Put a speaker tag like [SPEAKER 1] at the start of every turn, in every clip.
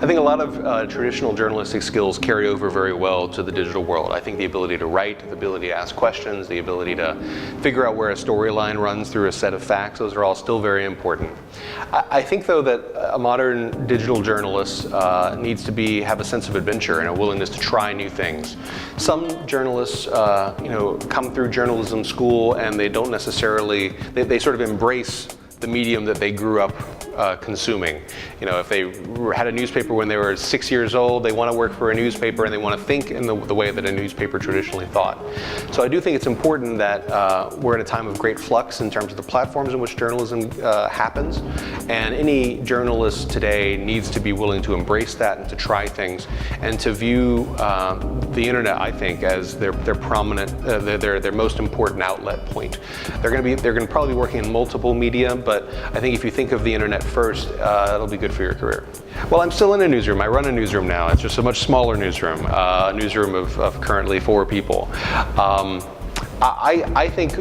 [SPEAKER 1] I think a lot of traditional journalistic skills carry over very well to the digital world. I think the ability to write, the ability to ask questions, the ability to figure out where a storyline runs through a set of facts, those are all still very important. I think, though, that a modern digital journalist needs to have a sense of adventure and a willingness to try new things. Some journalists, come through journalism school and they don't necessarily, they sort of embrace the medium that they grew up consuming. If they had a newspaper when they were 6 years old, they want to work for a newspaper and they want to think in the way that a newspaper traditionally thought. So I do think it's important that we're in a time of great flux in terms of the platforms in which journalism happens, and any journalist today needs to be willing to embrace that and to try things and to view the internet, I think, as their prominent, their most important outlet point. They're going to probably be working in multiple media, but I think if you think of the internet first, that'll be good for your career. Well, I'm still in a newsroom. I run a newsroom now. It's just a much smaller newsroom, a newsroom of currently 4 people. I think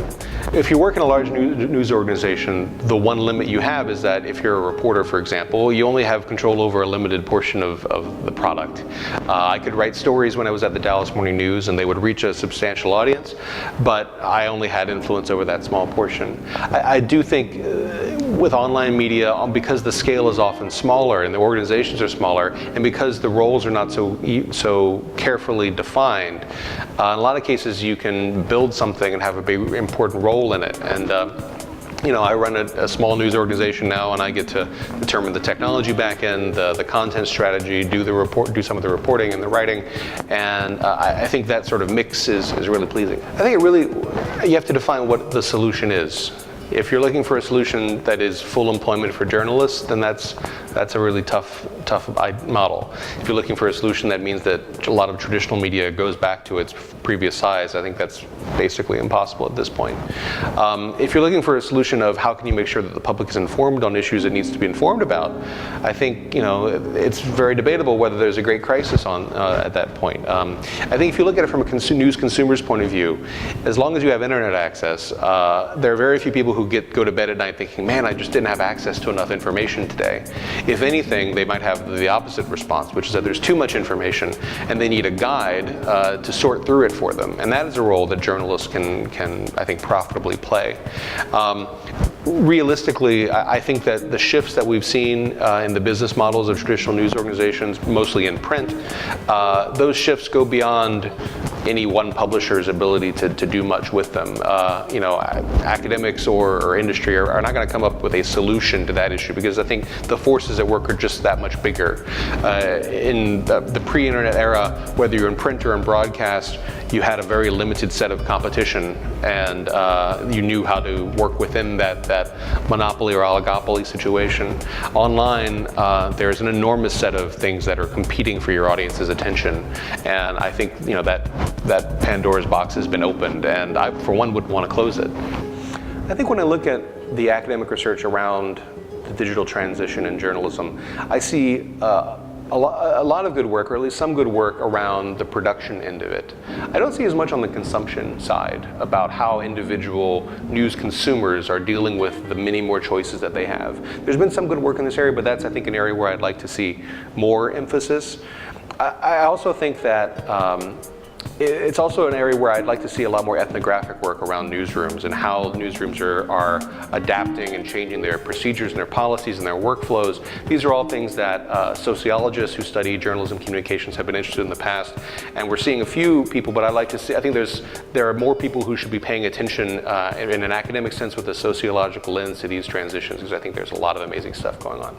[SPEAKER 1] if you work in a large news organization, the one limit you have is that if you're a reporter, for example, you only have control over a limited portion of the product. I could write stories when I was at the Dallas Morning News and they would reach a substantial audience, but I only had influence over that small portion. I do think with online media, because the scale is often smaller and the organizations are smaller, and because the roles are not so carefully defined, in a lot of cases you can build something and have a big important role in it. And I run a small news organization now, and I get to determine the technology back end, the content strategy, do some of the reporting and the writing, and I think that sort of mix is really pleasing. I think you have to define what the solution is. If you're looking for a solution that is full employment for journalists, then that's a really tough model. If you're looking for a solution that means that a lot of traditional media goes back to its previous size, I think that's basically impossible at this point. If you're looking for a solution of how can you make sure that the public is informed on issues it needs to be informed about, I think it's very debatable whether there's a great crisis at that point. I think if you look at it from a news consumer's point of view, as long as you have internet access, there are very few people who go to bed at night thinking, man, I just didn't have access to enough information today. If anything, they might have the opposite response, which is that there's too much information and they need a guide to sort through it for them. And that is a role that journalists can I think, profitably play. Realistically, I think that the shifts that we've seen in the business models of traditional news organizations, mostly in print, those shifts go beyond any one publisher's ability to do much with them. Academics or industry are not going to come up with a solution to that issue, because I think the forces at work are just that much bigger. In the pre-internet era, whether you're in print or in broadcast, you had a very limited set of competition, and you knew how to work within that monopoly or oligopoly situation. Online, there's an enormous set of things that are competing for your audience's attention, and I think that Pandora's box has been opened, and I, for one, wouldn't want to close it. I think when I look at the academic research around the digital transition in journalism, I see a lot of good work, or at least some good work around the production end of it. I don't see as much on the consumption side about how individual news consumers are dealing with the many more choices that they have. There's been some good work in this area, but that's, I think, an area where I'd like to see more emphasis. I also think that it's also an area where I'd like to see a lot more ethnographic work around newsrooms and how newsrooms are adapting and changing their procedures and their policies and their workflows. These are all things that sociologists who study journalism communications have been interested in the past, and we're seeing a few people, but I'd like to see, I think there are more people who should be paying attention in an academic sense with a sociological lens to these transitions, because I think there's a lot of amazing stuff going on.